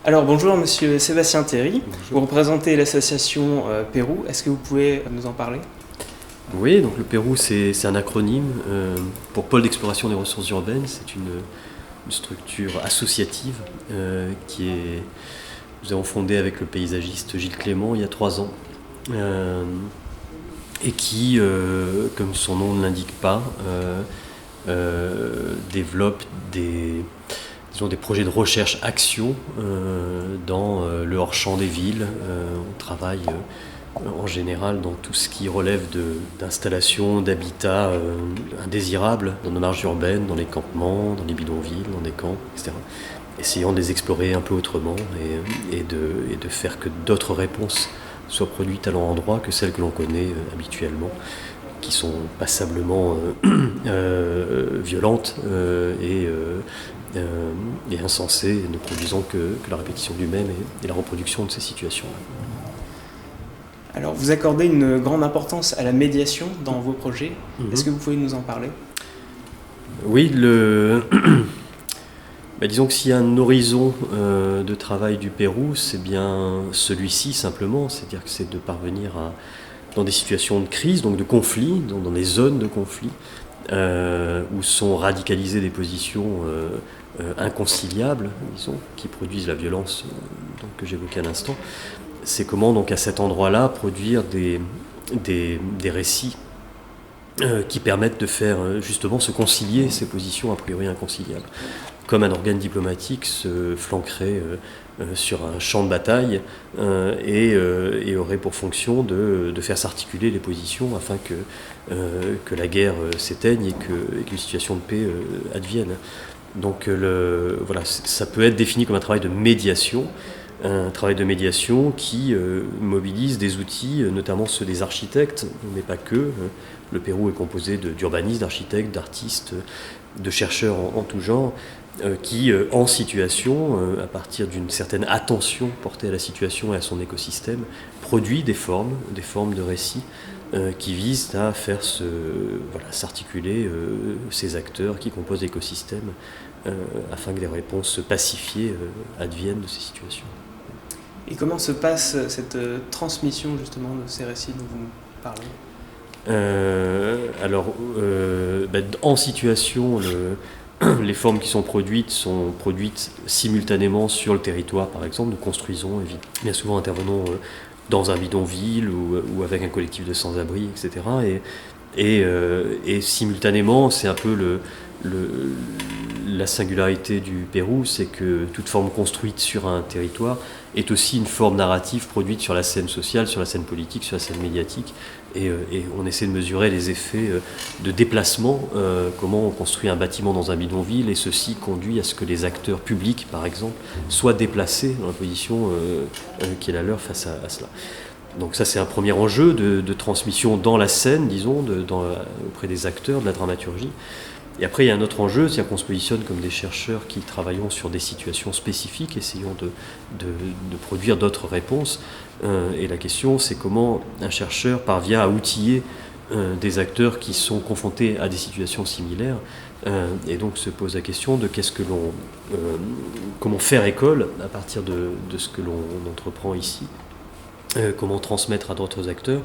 Alors bonjour Monsieur Sébastien Théry, Bonjour. vous représentez l'association Pérou, est-ce que vous pouvez nous en parler? Oui, donc le Pérou c'est un acronyme pour Pôle d'exploration des ressources urbaines. C'est une structure associative nous avons fondé avec le paysagiste Gilles Clément il y a 3 ans et qui, comme son nom ne l'indique pas, développe des projets de recherche-action dans le hors-champ des villes. On travaille en général dans tout ce qui relève d'installations, d'habitats indésirables dans nos marges urbaines, dans les campements, dans les bidonvilles, dans des camps, etc. Essayant de les explorer un peu autrement et de faire que d'autres réponses soient produites à leur endroit que celles que l'on connaît habituellement, qui sont passablement violentes et insensées, ne produisant que la répétition du même et la reproduction de ces situations-là. Alors vous accordez une grande importance à la médiation dans vos projets, Est-ce que vous pouvez nous en parler? Oui, disons que s'il y a un horizon de travail du Pérou, c'est bien celui-ci simplement, c'est-à-dire que c'est de parvenir dans des situations de crise, donc de conflit, dans des zones de conflit, où sont radicalisées des positions inconciliables, disons, qui produisent la violence que j'évoquais à l'instant. C'est comment donc à cet endroit-là produire des récits qui permettent de faire justement se concilier ces positions a priori inconciliables. Comme un organe diplomatique se flanquerait sur un champ de bataille et aurait pour fonction de faire s'articuler les positions afin que la guerre s'éteigne et qu'une situation de paix advienne. Donc voilà, ça peut être défini comme un travail de médiation, qui mobilise des outils, notamment ceux des architectes, mais pas que. Le Pérou est composé d'urbanistes, d'architectes, d'artistes, de chercheurs en tout genre, qui, en situation, à partir d'une certaine attention portée à la situation et à son écosystème, produit des formes de récits qui visent à faire s'articuler ces acteurs qui composent l'écosystème afin que des réponses pacifiées adviennent de ces situations. Et comment se passe cette transmission justement de ces récits dont vous parlez? En situation, les formes qui sont produites simultanément sur le territoire, par exemple. Nous construisons, bien souvent intervenons dans un bidonville ou avec un collectif de sans-abri, etc. Et simultanément, c'est un peu la singularité du Pérou, c'est que toute forme construite sur un territoire est aussi une forme narrative produite sur la scène sociale, sur la scène politique, sur la scène médiatique. Et on essaie de mesurer les effets de déplacement, comment on construit un bâtiment dans un bidonville, et ceci conduit à ce que les acteurs publics, par exemple, soient déplacés dans la position qui est la leur face à cela. Donc ça, c'est un premier enjeu de transmission dans la scène, disons, auprès des acteurs de la dramaturgie. Et après, il y a un autre enjeu, c'est qu'on se positionne comme des chercheurs qui travaillons sur des situations spécifiques, essayons de produire d'autres réponses. Et la question, c'est comment un chercheur parvient à outiller des acteurs qui sont confrontés à des situations similaires. Et donc se pose la question de comment faire école à partir de ce que l'on entreprend ici. Comment transmettre à d'autres acteurs.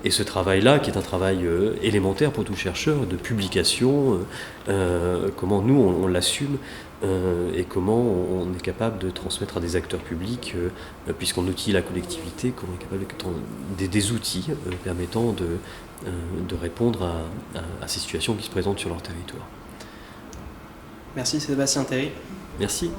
Et ce travail-là, qui est un travail élémentaire pour tout chercheur, de publication, comment nous on l'assume et comment on est capable de transmettre à des acteurs publics, puisqu'on outille la collectivité, comment on est capable des outils permettant de répondre à ces situations qui se présentent sur leur territoire. Merci Sébastien Théry. Merci.